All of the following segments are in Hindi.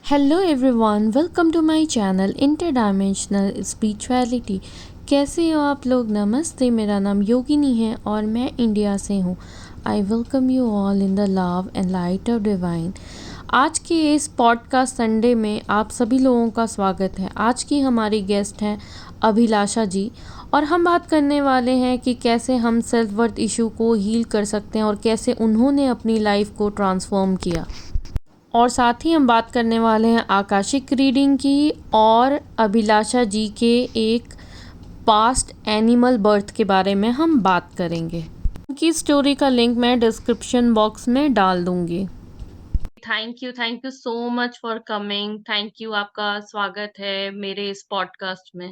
Hello everyone, welcome to my channel interdimensional spirituality. कैसे हो आप लोग? नमस्ते, मेरा नाम योगिनी है और मैं इंडिया से हूँ। I welcome you all in the love and light of divine. आज के इस पॉडकास्ट संडे में आप सभी लोगों का स्वागत है। आज की हमारी गेस्ट हैं अभिलाषा जी और हम बात करने वाले हैं कि कैसे हम सेल्फ वर्थ इशू को हील कर सकते हैं और कैसे उन्होंने अपनी लाइफ को ट्रांसफॉर्म किया। और साथ ही हम बात करने वाले हैं आकाशिक रीडिंग की और अभिलाषा जी के एक पास्ट एनिमल बर्थ के बारे में हम बात करेंगे। उनकी स्टोरी का लिंक मैं डिस्क्रिप्शन बॉक्स में डाल दूंगी। Thank you so much for coming. Thank you, आपका स्वागत है मेरे इस पॉडकास्ट में।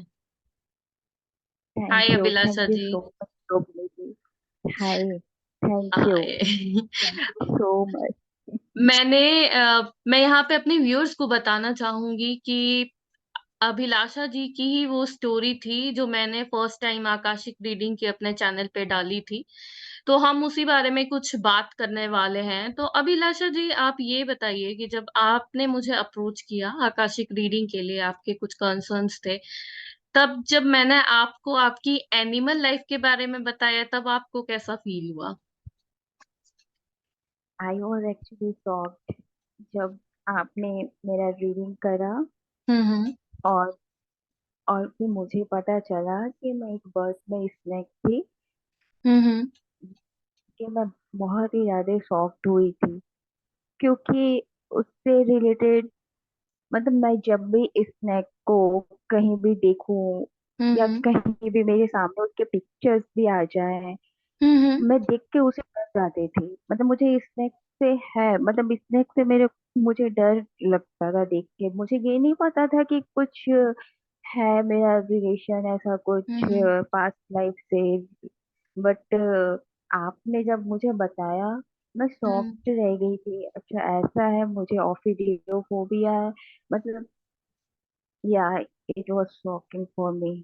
हाय Thank Abhilasha you ji. so much, Robin. Hi, thank you, hi. thank you so much. मैं यहाँ पे अपने व्यूअर्स को बताना चाहूंगी कि अभिलाषा जी की ही वो स्टोरी थी जो मैंने फर्स्ट टाइम आकाशिक रीडिंग की अपने चैनल पे डाली थी। तो हम उसी बारे में कुछ बात करने वाले हैं। तो अभिलाषा जी, आप ये बताइए कि जब आपने मुझे अप्रोच किया आकाशिक रीडिंग के लिए, आपके कुछ कंसर्न्स थे, तब जब मैंने आपको आपकी एनिमल लाइफ के बारे में बताया, तब आपको कैसा फील हुआ? I was actually shocked जब आपने मेरा रीडिंग करा हम्म। और और फिर मुझे पता चला कि मैं एक बर्थ में स्नेक थी हम्म। कि मैं बहुत ही ज्यादा शॉक्ड हुई थी क्योंकि उससे रिलेटेड मतलब मैं जब भी स्नेक को कहीं भी देखूं या हम्म। कहीं भी मेरे सामने उसके पिक्चर्स भी आ जाए हम्म। मैं देख के उसे डर जाती थी। मतलब मुझे स्नेक से है मतलब स्नेक से मेरे मुझे डर लगता था देख के। मुझे ये नहीं पता था कि कुछ है मेरा रिलेशन ऐसा कुछ हम्म। पास्ट लाइफ से। बट आपने जब मुझे बताया मैं हम्म। शॉक्ड रह गई थी। अच्छा ऐसा है, मुझे ऑफिडियोफोबिया है मतलब। या it was shocking for me.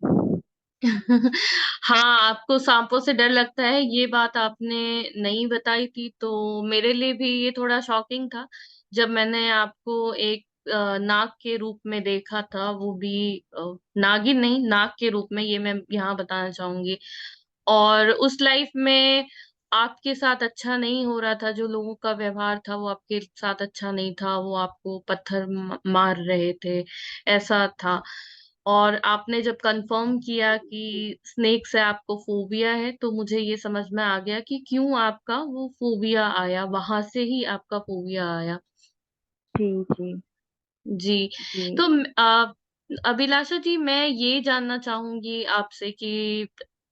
हाँ, आपको सांपों से डर लगता है, ये बात आपने नहीं बताई थी, तो मेरे लिए भी ये थोड़ा शॉकिंग था जब मैंने आपको एक नाग के रूप में देखा था, वो भी नागिन नहीं, नाग के रूप में, ये मैं यहाँ बताना चाहूंगी। और उस लाइफ में आपके साथ अच्छा नहीं हो रहा था, जो लोगों का व्यवहार था वो आपके साथ अच्छा नहीं था, वो आपको पत्थर मार रहे थे, ऐसा था। और आपने जब कंफर्म किया कि स्नेक से आपको फोबिया है, तो मुझे ये समझ में आ गया कि क्यों आपका वो फोबिया आया, वहां से ही आपका फोबिया आया। जी जी जी। जी तो अभिलाषा जी, मैं ये जानना चाहूंगी आपसे कि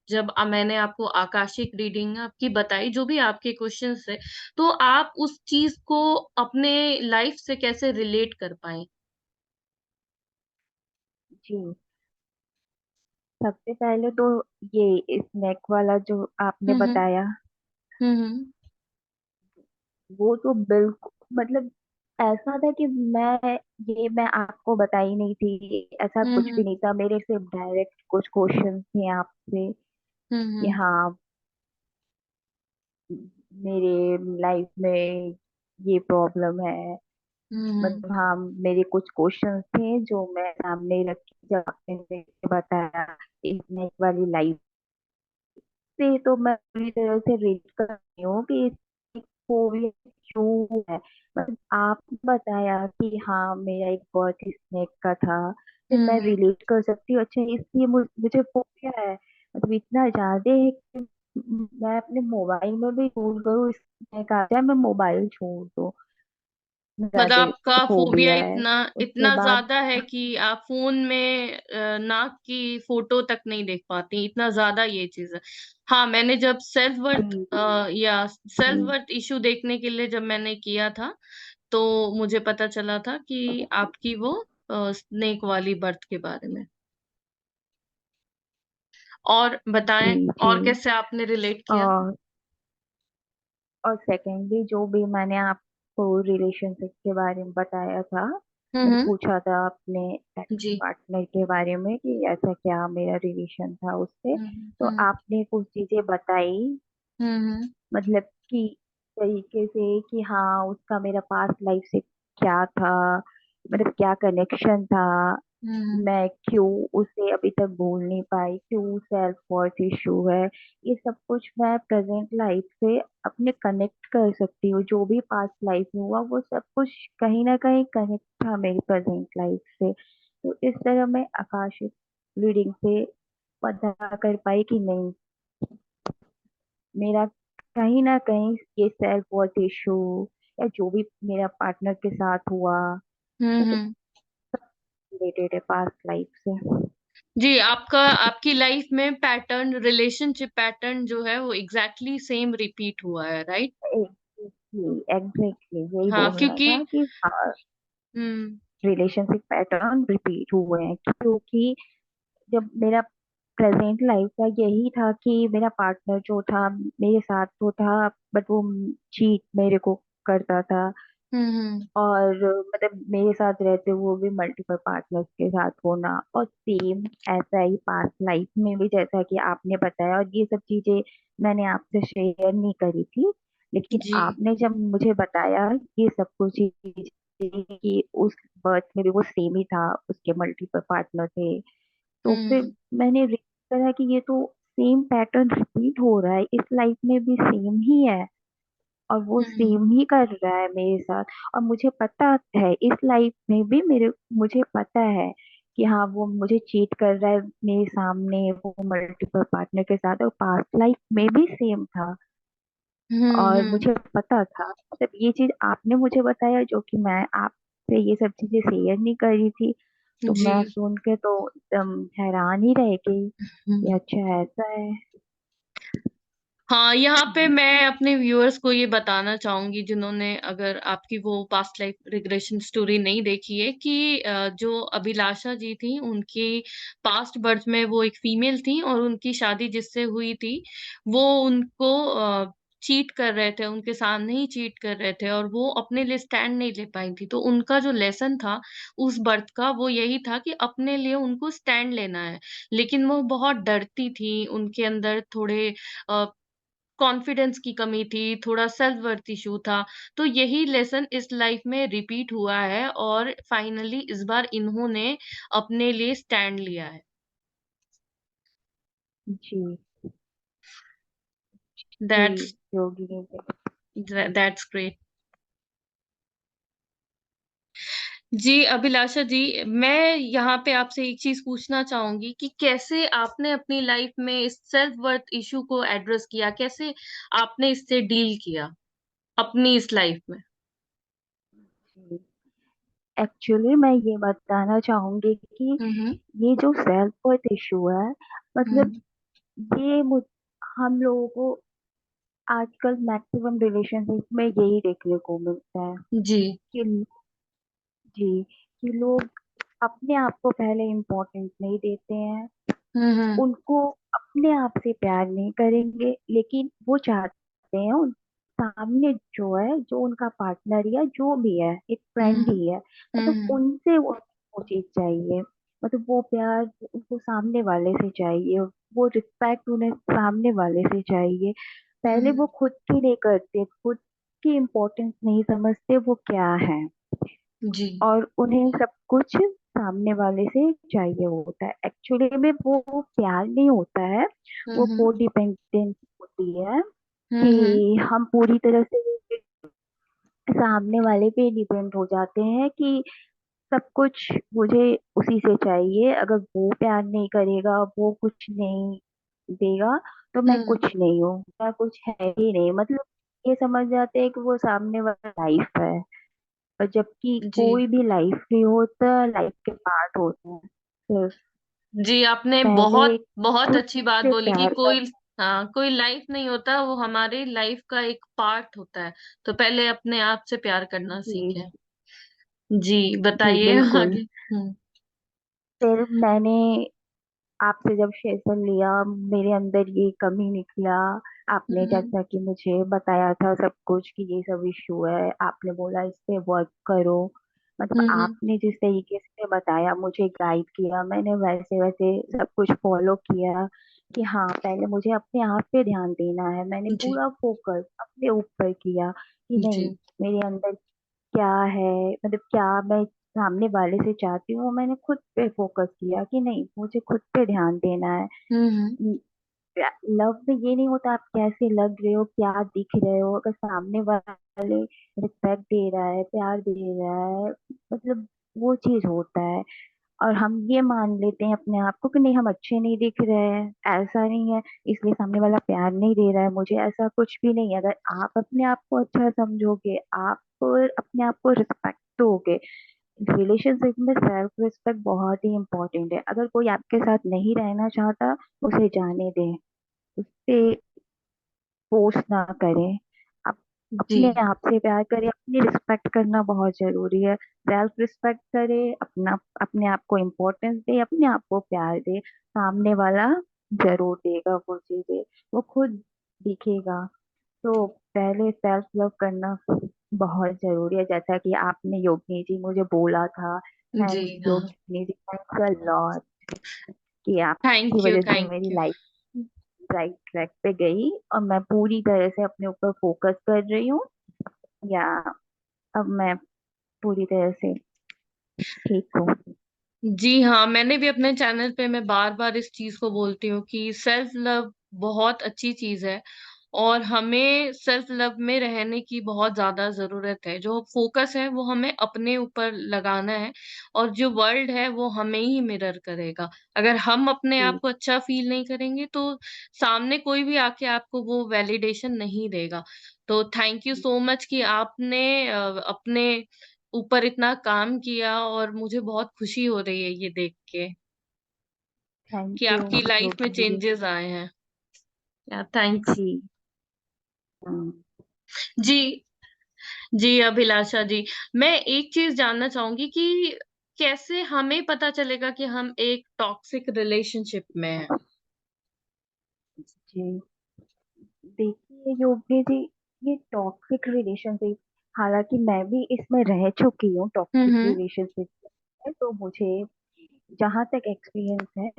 जब मैंने आपको आकाशिक रीडिंग आपकी बताई, जो भी आपके क्वेश्चंस थे, तो आप उस चीज को अपने लाइफ से कैसे रिलेट कर पाए? जी। सबसे पहले तो ये स्नैक वाला जो आपने हम्म। बताया हम्म। वो तो बिल्कुल मतलब ऐसा था कि मैं आपको बताई नहीं थी। ऐसा कुछ भी हम्म। नहीं था। मेरे सिर्फ डायरेक्ट कुछ क्वेश्चन थे आपसे कि हम्म। हाँ मेरे लाइफ में ये प्रॉब्लम है। हम्म। मतलब हाँ मेरे कुछ क्वेश्चन थे जो मैं सामने रखी जब आपने मुझे बताया स्नैक वाली लाइफ से। तो मैं पूरी तरह से रिलेट कर रही हूँ कि फोबिया क्यों है। मतलब आपने बताया कि हाँ मेरा एक बर्थ स्नेक का था, फिर मैं हम्म। रिलेट कर सकती हूँ। अच्छा इसलिए मुझे फोबिया है। मतलब इतना ज्यादा है कि मैं अपने मोबाइल में भी यूज करूँ स्नेक आ जाए मैं मोबाइल छोड़ दूँ। मतलब ज्यादा आपका फोबिया फोबिया है। इतना उसके इतना बाद ज्यादा है कि आप फोन में नाक की फोटो तक नहीं देख पाती, इतना ज्यादा ये चीज है। हाँ, मैंने जब सेल्फ वर्थ जी या सेल्फ जी वर्थ इशू देखने के लिए जब मैंने किया था, तो मुझे पता चला था कि आपकी वो स्नेक वाली बर्थ के बारे में। और जी बताएं, जी। और कैसे आपने रिलेट किया? और और सेकेंडली जो भी मैंने आपको रिलेशनशिप के बारे में बताया था मतलब हम्म। पूछा था अपने एक्स जी। पार्टनर के बारे में कि ऐसा क्या मेरा रिलेशन था उससे। हम्म। तो हम्म। आपने कुछ चीजें बताई हम्म। मतलब कि तरीके से कि हाँ उसका मेरा पास्ट लाइफ से क्या था मतलब क्या कनेक्शन था, हम्म मैं क्यों उसे अभी तक भूल नहीं पाई, क्यों सेल्फ वर्थ इशू है। ये सब कुछ मैं प्रेजेंट लाइफ से अपने कनेक्ट कर सकती हूँ। जो भी पास्ट लाइफ में हुआ वो सब कुछ कहीं ना कहीं कनेक्ट था मेरी प्रेजेंट लाइफ से। तो इस तरह मैं आकाशिक रीडिंग से पता कर पाई कि नहीं, मेरा कहीं ना कहीं ये सेल्फ वर्थ इशू या जो भी मेरा पार्टनर के साथ हुआ वो सब हम्म। रिलेटेड है पास्ट लाइफ से। जी, आपका आपकी लाइफ में पैटर्न, रिलेशनशिप पैटर्न जो है वो एग्जैक्टली सेम रिपीट हुआ है, राइट? एग्जैक्टली एग्जैक्टली यही हाँ, बोलना क्योंकि था कि हाँ, हम्म रिलेशनशिप पैटर्न रिपीट हुए हैं क्योंकि जब मेरा प्रेजेंट लाइफ का यही था कि मेरा पार्टनर जो था मेरे साथ तो था, बट वो चीट मेरे को करता था। हम्म और मतलब मेरे साथ रहते हुए भी मल्टीपल पार्टनर्स के साथ होना, और सेम ऐसा ही पास्ट लाइफ में भी जैसा कि आपने बताया। और ये सब चीजें मैंने आपसे शेयर नहीं करी थी, लेकिन जी। आपने जब मुझे बताया ये सब कुछ चीजें कि उस बर्थ में भी वो सेम ही था, उसके मल्टीपल पार्टनर थे, तो फिर हम्म मैंने रियलाइज करा कि ये तो सेम पैटर्न रिपीट हो रहा है, इस लाइफ में भी सेम ही है और वो हम्म सेम ही कर रहा है मेरे साथ। और मुझे पता है इस लाइफ में भी मेरे मुझे पता है कि हाँ वो मुझे चीट कर रहा है मेरे सामने, वो मल्टीपल पार्टनर के साथ, और पास्ट लाइफ में भी सेम था। और हम्म। मुझे पता था, मतलब ये चीज आपने मुझे बताया जो कि मैं आपसे ये सब चीजें शेयर नहीं करी थी। तो जी। मैं सुन के तो एकदम हैरान ही रह गई कि हम्म। अच्छा ऐसा है। हाँ, यहाँ पे मैं अपने व्यूअर्स को ये बताना चाहूंगी, जिन्होंने अगर आपकी वो पास्ट लाइफ रिग्रेशन स्टोरी नहीं देखी है, कि जो अभिलाषा जी थी, उनकी पास्ट बर्थ में वो एक फीमेल थी और उनकी शादी जिससे हुई थी वो उनको चीट कर रहे थे, उनके सामने ही चीट कर रहे थे, और वो अपने लिए स्टैंड नहीं ले पाई थी। तो उनका जो लेसन था उस बर्थ का वो यही था कि अपने लिए उनको स्टैंड लेना है। लेकिन वो बहुत डरती थी, उनके अंदर थोड़े कॉन्फिडेंस की कमी थी, थोड़ा सेल्फ वर्थ इशू था। तो यही लेसन इस लाइफ में रिपीट हुआ है और फाइनली इस बार इन्होंने अपने लिए स्टैंड लिया है। जी जी दैट्स योगिनी दैट्स ग्रेट। जी अभिलाषा जी, मैं यहाँ पे आपसे एक चीज पूछना चाहूंगी कि कैसे आपने अपनी लाइफ में इस सेल्फ वर्थ इशू को एड्रेस किया, कैसे आपने इससे डील किया अपनी इस लाइफ में? जी। एक्चुअली मैं ये बताना चाहूंगी कि हम्म ये जो सेल्फ वर्थ इशू है, मतलब हम्म ये हम लोगों को आजकल मैक्सिमम रिलेशनशिप में यही देखने को मिलता है जी। कि जी, कि लोग अपने आप को पहले इम्पोर्टेंस नहीं देते हैं, हम्म उनको अपने आप से प्यार नहीं करेंगे, लेकिन वो चाहते हैं उन सामने जो है, जो उनका पार्टनर या जो भी है, एक फ्रेंड हम्म ही है, मतलब हम्म उनसे वो चीज चाहिए। मतलब वो प्यार उनको सामने वाले से चाहिए, वो रिस्पेक्ट उन्हें सामने वाले से चाहिए। पहले वो हम्म खुद की नहीं करते, खुद की इम्पोर्टेंस नहीं समझते वो क्या है, जी। और उन्हें सब कुछ सामने वाले से चाहिए होता है। एक्चुअली में वो प्यार नहीं होता है, वो हम्म को डिपेंडेंस होती है हम्म कि हम पूरी तरह से सामने वाले पे डिपेंड हो जाते हैं कि सब कुछ मुझे उसी से चाहिए, अगर वो प्यार नहीं करेगा, वो कुछ नहीं देगा, तो मैं हम्म कुछ नहीं हूँ, मैं कुछ है ही नहीं। मतलब ये समझ जाते हैं कि वो सामने वाला लाइफ है, और जबकि जी। कोई भी लाइफ नहीं होता, लाइफ के पार्ट होते हैं सिर्फ। जी, आपने बहुत पहले बहुत खुद अच्छी बात से बोली कि प्यार कर। कोई, हाँ, कोई लाइफ नहीं होता, वो हमारी लाइफ का एक पार्ट होता है। तो पहले अपने आप से प्यार करना जी सीखें। जी, जी बताइए बिल्कुल। आगे। फिर मैंने आपसे जब सेशन लिया, मेरे अंदर ये कमी निकला। आपने हम्म जैसा कि मुझे बताया था सब कुछ कि ये सब इशू है, आपने बोला इस पे वर्क करो। मतलब हम्म आपने जिस तरीके से बताया, मुझे गाइड किया, मैंने वैसे वैसे सब कुछ फॉलो किया कि हाँ पहले मुझे अपने आप पे ध्यान देना है। मैंने जी पूरा फोकस अपने ऊपर किया कि नहीं, जी। मेरे अंदर क्या है, मतलब क्या मैं सामने वाले से चाहती हूँ, मैंने खुद पे फोकस किया कि नहीं, मुझे खुद पे ध्यान देना है। हम्म। लव में ये नहीं होता आप कैसे लग रहे हो, क्या दिख रहे हो। अगर सामने वाले रिस्पेक्ट दे रहा है, प्यार दे रहा है, मतलब वो चीज होता है। और हम ये मान लेते हैं अपने आप को कि नहीं, हम अच्छे नहीं दिख रहे हैं, ऐसा नहीं है इसलिए सामने वाला प्यार नहीं दे रहा है मुझे। ऐसा कुछ भी नहीं है। अगर आप अपने आप को अच्छा समझोगे, आप अपने आप को रिस्पेक्ट दोगे, रिलेशनशिप में सेल्फ रिस्पेक्ट बहुत ही इम्पोर्टेंट है। अगर कोई आपके साथ नहीं रहना चाहता, उसे जाने दें, उससे फोर्स ना करें। आप जी। अपने आप से प्यार करें, अपनी रिस्पेक्ट करना बहुत जरूरी है। सेल्फ रिस्पेक्ट करें, अपना अपने आप को इम्पोर्टेंस दे, अपने आप को प्यार दे। सामने वाला जरूर देगा वो चीजें, वो खुद दिखेगा। तो पहले सेल्फ लव करना बहुत जरूरी है, जैसा कि आपने योगिनी जी मुझे बोला था। जी थैंक्स हाँ। योगिनी जी, थैंक्स अ लॉट कि आपकी थैंक यू, वजह से थैंक मेरी यू। लाइफ राइट ट्रैक पे गई और मैं पूरी तरह से अपने ऊपर फोकस कर रही हूँ। या अब मैं पूरी तरह से ठीक हूँ। जी हाँ, मैंने भी अपने चैनल पे मैं बार बार इस चीज को बोलती हूँ कि सेल्फ लव बहुत अच्छी चीज है, और हमें सेल्फ लव में रहने की बहुत ज्यादा जरूरत है। जो फोकस है वो हमें अपने ऊपर लगाना है, और जो वर्ल्ड है वो हमें ही मिरर करेगा। अगर हम अपने आप जी। को अच्छा फील नहीं करेंगे तो सामने कोई भी आके आपको वो वैलिडेशन नहीं देगा। तो थैंक यू सो मच कि आपने अपने ऊपर इतना काम किया, और मुझे बहुत खुशी हो रही है ये देख के थैंक कि यू आपकी लाइफ में योगिनी जी। चेंजेस आए हैं। या थैंक्स। जी। हम्म, जी। जी अभिलाषा जी, मैं एक चीज जानना चाहूंगी कि कैसे हमें पता चलेगा कि हम एक टॉक्सिक रिलेशनशिप में हैं। जी देखिए योगिनी जी, ये टॉक्सिक रिलेशनशिप, हालांकि मैं भी इसमें रह चुकी हूँ टॉक्सिक हम्म। रिलेशनशिप में, तो मुझे जहां तक एक्सपीरियंस है,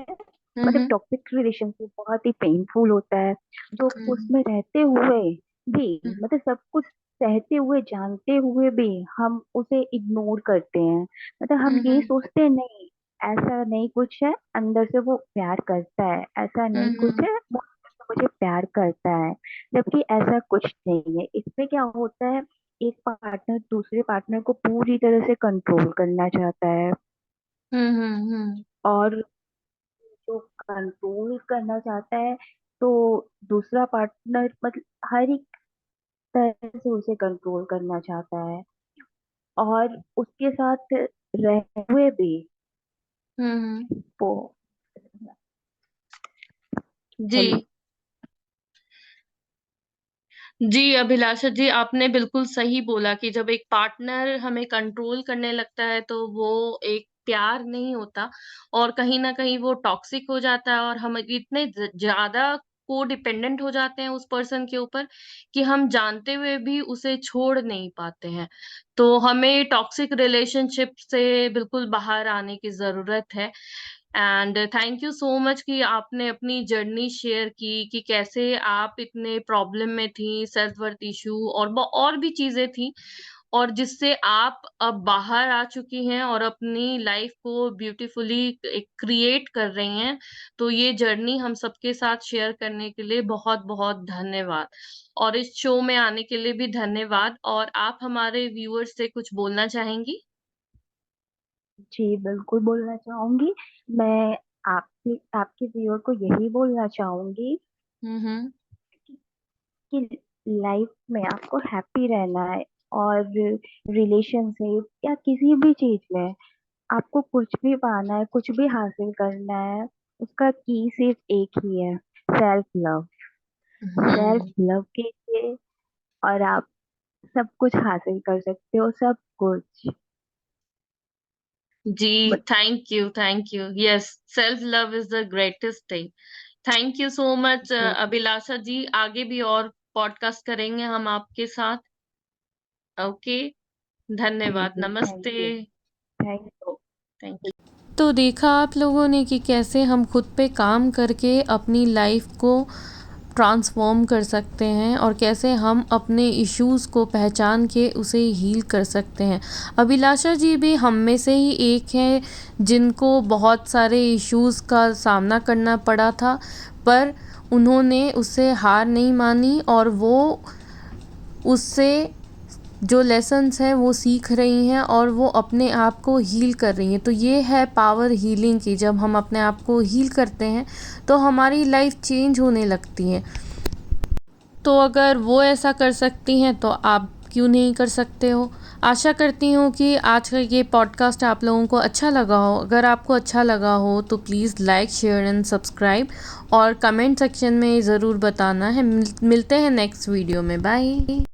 मतलब हम्म। टॉक्सिक रिलेशनशिप बहुत ही पेनफुल होता है। जो हम्म। उसमें रहते हुए भी, मतलब सब कुछ सहते हुए जानते हुए भी हम उसे इग्नोर करते हैं। मतलब हम ये हम्म। सोचते हैं नहीं, ऐसा नहीं कुछ है, अंदर से वो प्यार करता है, ऐसा नहीं कुछ हम्म। है, वो अंदर से मुझे प्यार करता है। जबकि ऐसा कुछ नहीं है। इसमें क्या होता है, एक पार्टनर दूसरे पार्टनर को पूरी तरह से कंट्रोल करना चाहता है। हम्म। हम्म। और जो कंट्रोल करना चाहता है, तो दूसरा पार्टनर मतलब हर एक तरह से उसे कंट्रोल करना चाहता है। और उसके साथ रहे हुए भी हम्म। वो, जी। हेलो। जी अभिलाषा जी, आपने बिल्कुल सही बोला कि जब एक पार्टनर हमें कंट्रोल करने लगता है तो वो एक प्यार नहीं होता, और कहीं ना कहीं वो टॉक्सिक हो जाता है, और हम इतने ज्यादा को डिपेंडेंट हो जाते हैं उस पर्सन के ऊपर कि हम जानते हुए भी उसे छोड़ नहीं पाते हैं। तो हमें टॉक्सिक रिलेशनशिप से बिल्कुल बाहर आने की जरूरत है। And thank you so much कि आपने अपनी जर्नी शेयर की कि कैसे आप इतने प्रॉब्लम में थी, सेल्फ वर्थ इशू और भी चीजें थी, और जिससे आप अब बाहर आ चुकी हैं और अपनी लाइफ को ब्यूटीफुली क्रिएट कर रही हैं। तो ये जर्नी हम सबके साथ शेयर करने के लिए बहुत बहुत धन्यवाद, और इस शो में आने के लिए भी धन्यवाद। और आप हमारे व्यूअर्स से कुछ बोलना चाहेंगी? जी बिल्कुल बोलना चाहूंगी। मैं आपसे, आपके व्यूअर को यही बोलना चाहूंगी हम्म। कि लाइफ में आपको हैप्पी रहना है। और रिलेशनशिप या किसी भी चीज में आपको कुछ भी पाना है, कुछ भी हासिल करना है, उसका की सिर्फ एक ही है, सेल्फ लव। सेल्फ हम्म। लव कीजिए और आप सब कुछ हासिल कर सकते हो, सब कुछ। जी but thank you, thank you. Yes, self love is the greatest thing. Thank you so much जी। अभिलाषा जी, आगे भी और पॉडकास्ट करेंगे हम आपके साथ। ओके, जी धन्यवाद, जी थैंक नमस्ते। You. Thank you. Thank you. तो देखा आप लोगों ने कि कैसे हम खुद पे काम करके अपनी लाइफ को ट्रांसफॉर्म कर सकते हैं और कैसे हम अपने इश्यूज़ को पहचान के उसे हील कर सकते हैं। अभिलाषा जी भी हम में से ही एक हैं जिनको बहुत सारे इश्यूज़ का सामना करना पड़ा था, पर उन्होंने उससे हार नहीं मानी और वो उससे जो लेसन्स हैं वो सीख रही हैं और वो अपने आप को हील कर रही हैं। तो ये है पावर हीलिंग की। जब हम अपने आप को हील करते हैं तो हमारी लाइफ चेंज होने लगती है। तो अगर वो ऐसा कर सकती हैं तो आप क्यों नहीं कर सकते हो। आशा करती हूँ कि आज का ये पॉडकास्ट आप लोगों को अच्छा लगा हो। अगर आपको अच्छा लगा हो तो please like, share and subscribe और कमेंट सेक्शन में ज़रूर बताना है। मिलते हैं नेक्स्ट वीडियो में। बाय।